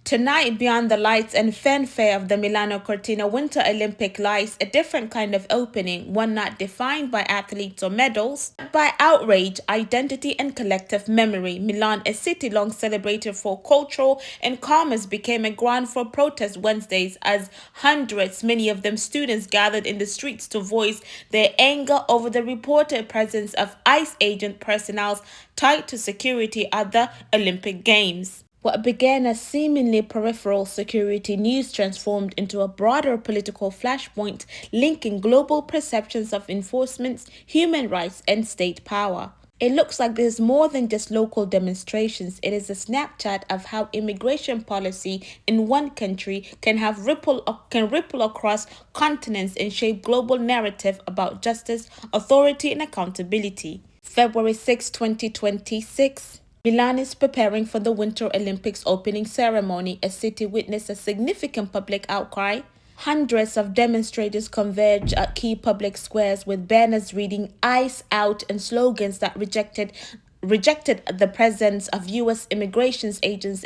Tonight, beyond the lights and fanfare of the Milano Cortina Winter Olympic lies a different kind of opening, one not defined by athletes or medals, but by outrage, identity, and collective memory. Milan, a city long celebrated for cultural and commerce, became a ground for protest Wednesdays as hundreds, many of them students, gathered in the streets to voice their anger over the reported presence of ICE agent personnel tied to security at the Olympic Games. What began as seemingly peripheral security news transformed into a broader political flashpoint linking global perceptions of enforcement, human rights, and state power. It looks like there's more than just local demonstrations. It is a snapshot of how immigration policy in one country can ripple across continents and shape global narrative about justice, authority, and accountability. February 6, 2026. Milan is preparing for the Winter Olympics opening ceremony. A city witnessed a significant public outcry. Hundreds of demonstrators converged at key public squares with banners reading "ICE out" and slogans that rejected the presence of U.S. immigration agents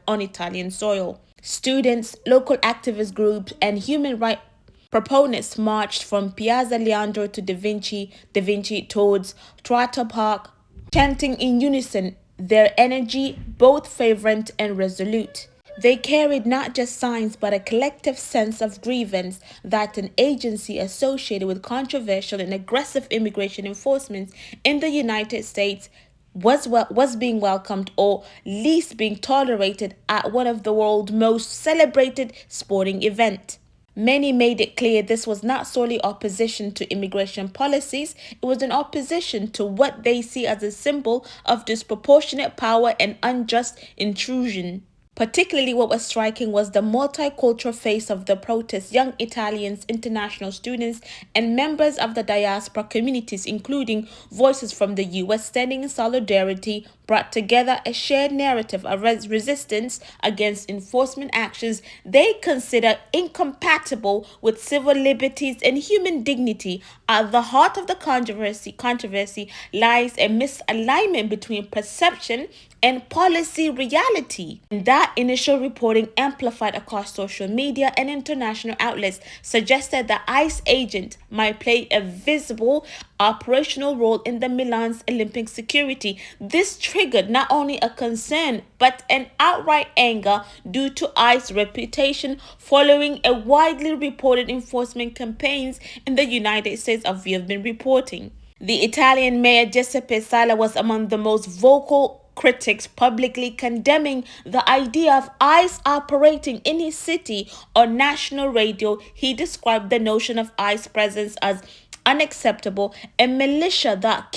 on Italian soil. Students, local activist groups, and human rights proponents marched from Piazza Leandro to Da Vinci towards Trotta Park, chanting in unison, their energy both fervent and resolute. They carried not just signs but a collective sense of grievance that an agency associated with controversial and aggressive immigration enforcement in the United States was being welcomed or least being tolerated at one of the world's most celebrated sporting events. Many made it clear this was not solely opposition to immigration policies, it was an opposition to what they see as a symbol of disproportionate power and unjust intrusion. Particularly what was striking was the multicultural face of the protest. Young Italians, international students, and members of the diaspora communities, including voices from the U.S. standing in solidarity, brought together a shared narrative of resistance against enforcement actions they consider incompatible with civil liberties and human dignity. At the heart of the controversy lies a misalignment between perception and policy reality. That initial reporting, amplified across social media and international outlets, suggested that ICE agent might play a visible operational role in the Milan's Olympic security. This triggered not only a concern but an outright anger due to ICE's reputation following a widely reported enforcement campaigns in the United States as we have been reporting. The Italian mayor Giuseppe Sala was among the most vocal critics, publicly condemning the idea of ICE operating in his city. On national radio, he described the notion of ICE presence as unacceptable, a militia that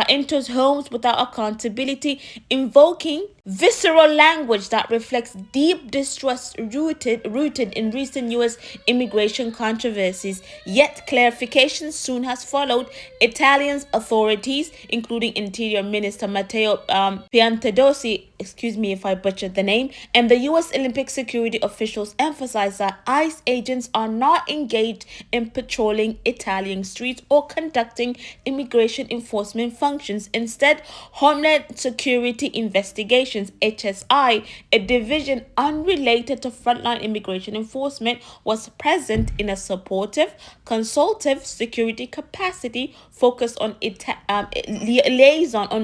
enters homes without accountability, invoking visceral language that reflects deep distrust rooted in recent U.S. immigration controversies. Yet clarification soon has followed. Italian authorities, including Interior Minister Matteo Piantedosi, excuse me if I butchered the name, and the U.S. Olympic security officials emphasized that ICE agents are not engaged in patrolling Italian streets or conducting immigration enforcement functions. Instead, Homeland Security Investigations, HSI, a division unrelated to frontline immigration enforcement, was present in a supportive, consultative security capacity focused on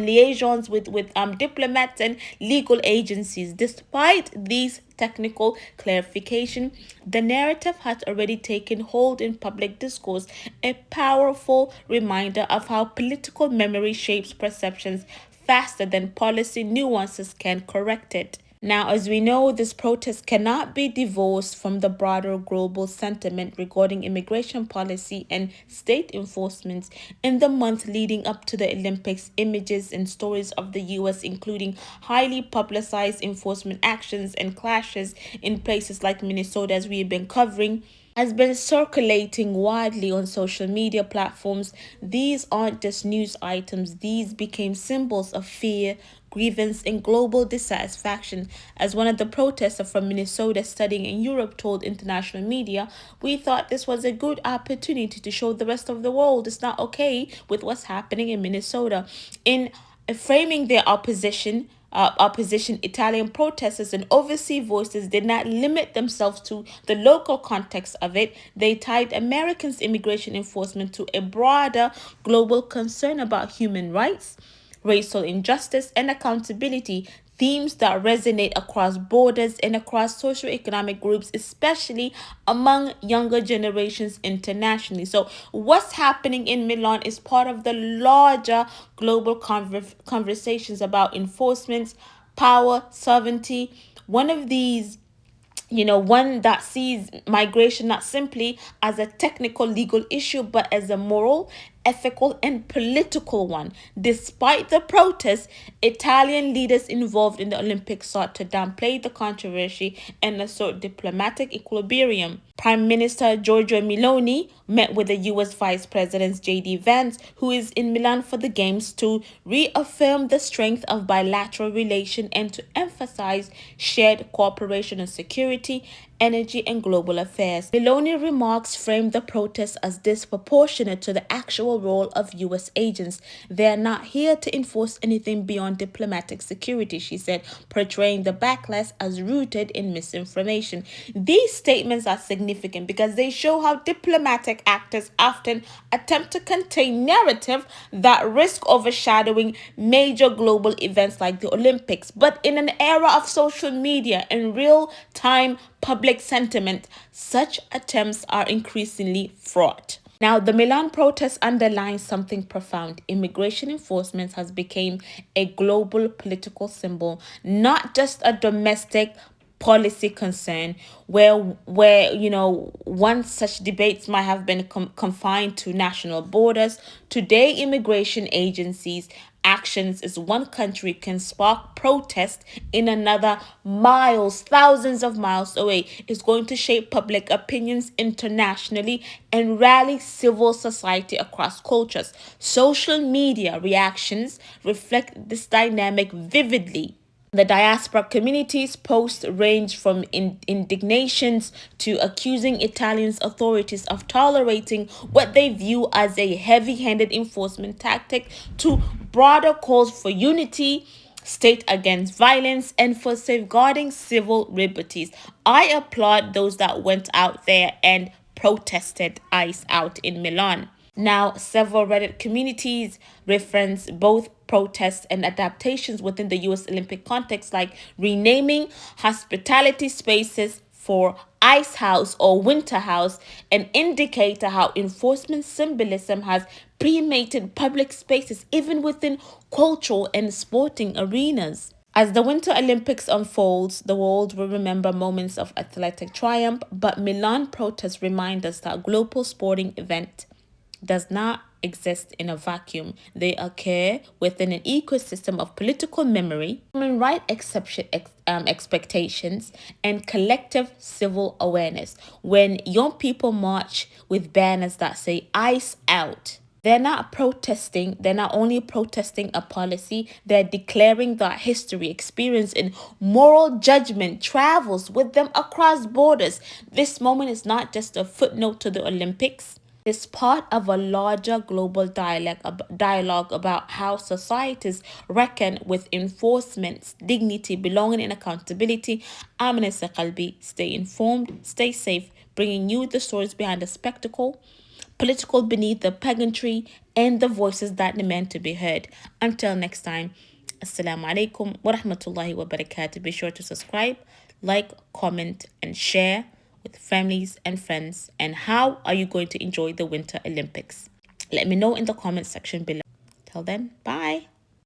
liaisons with diplomats and legal agencies. Despite these technical clarification, the narrative has already taken hold in public discourse, a powerful reminder of how political memory shapes perceptions faster than policy nuances can correct it. Now, as we know, this protest cannot be divorced from the broader global sentiment regarding immigration policy and state enforcement. In the month leading up to the Olympics, images and stories of the U.S., including highly publicized enforcement actions and clashes in places like Minnesota, as we have been covering, has been circulating widely on social media platforms. These aren't just news items, these became symbols of fear, grievance, and global dissatisfaction. As one of the protesters from Minnesota studying in Europe told international media, "We thought this was a good opportunity to show the rest of the world it's not okay with what's happening in Minnesota." In framing their opposition, opposition Italian protesters and overseas voices did not limit themselves to the local context of it. They tied Americans' immigration enforcement to a broader global concern about human rights, racial injustice, and accountability, themes that resonate across borders and across socioeconomic groups, especially among younger generations internationally. So, what's happening in Milan is part of the larger global conversations about enforcement, power, sovereignty. One of these, one that sees migration not simply as a technical legal issue, but as a moral, ethical, and political one. Despite the protests, Italian leaders involved in the Olympics sought to downplay the controversy and assert diplomatic equilibrium. Prime Minister Giorgia Meloni met with the U.S. Vice President J.D. Vance, who is in Milan for the Games, to reaffirm the strength of bilateral relations and to emphasize shared cooperation on security, energy, and global affairs. Meloni remarks framed the protests as disproportionate to the actual role of U.S. agents. They are not here to enforce anything beyond diplomatic security, she said, portraying the backlash as rooted in misinformation. These statements are significant because they show how diplomatic actors often attempt to contain narrative that risk overshadowing major global events like the Olympics. But in an era of social media and real-time public sentiment, such attempts are increasingly fraught. Now, the Milan protests underline something profound. Immigration enforcement has become a global political symbol, not just a domestic policy concern where once such debates might have been confined to national borders. Today, immigration agencies actions as one country can spark protest in another thousands of miles away. Is going to shape public opinions internationally and rally civil society across cultures. Social media reactions reflect this dynamic vividly. The diaspora community's posts range from indignations to accusing Italian authorities of tolerating what they view as a heavy-handed enforcement tactic to broader calls for unity, state against violence, and for safeguarding civil liberties. I applaud those that went out there and protested ICE out in Milan. Now, several Reddit communities reference both protests and adaptations within the U.S. Olympic context, like renaming hospitality spaces for Ice House or Winter House, an indicator how enforcement symbolism has permeated public spaces, even within cultural and sporting arenas. As the Winter Olympics unfolds, the world will remember moments of athletic triumph, but Milan protests remind us that global sporting event does not exist in a vacuum. They occur within an ecosystem of political memory, human rights expectations, and collective civil awareness. When young people march with banners that say "Ice Out," they're not only protesting a policy, they're declaring that history, experience, and moral judgment travels with them across borders. This moment is not just a footnote to the Olympics. It's part of a larger global dialogue about how societies reckon with enforcement, dignity, belonging, and accountability. I'm Nessa Kalbi. Stay informed, stay safe, bringing you the stories behind the spectacle, political beneath the pageantry, and the voices that demand to be heard. Until next time, Assalamu alaikum wa rahmatullahi wa barakatuh. Be sure to subscribe, like, comment, and share with families and friends. And how are you going to enjoy the Winter Olympics? Let me know in the comment section below. Till then, bye.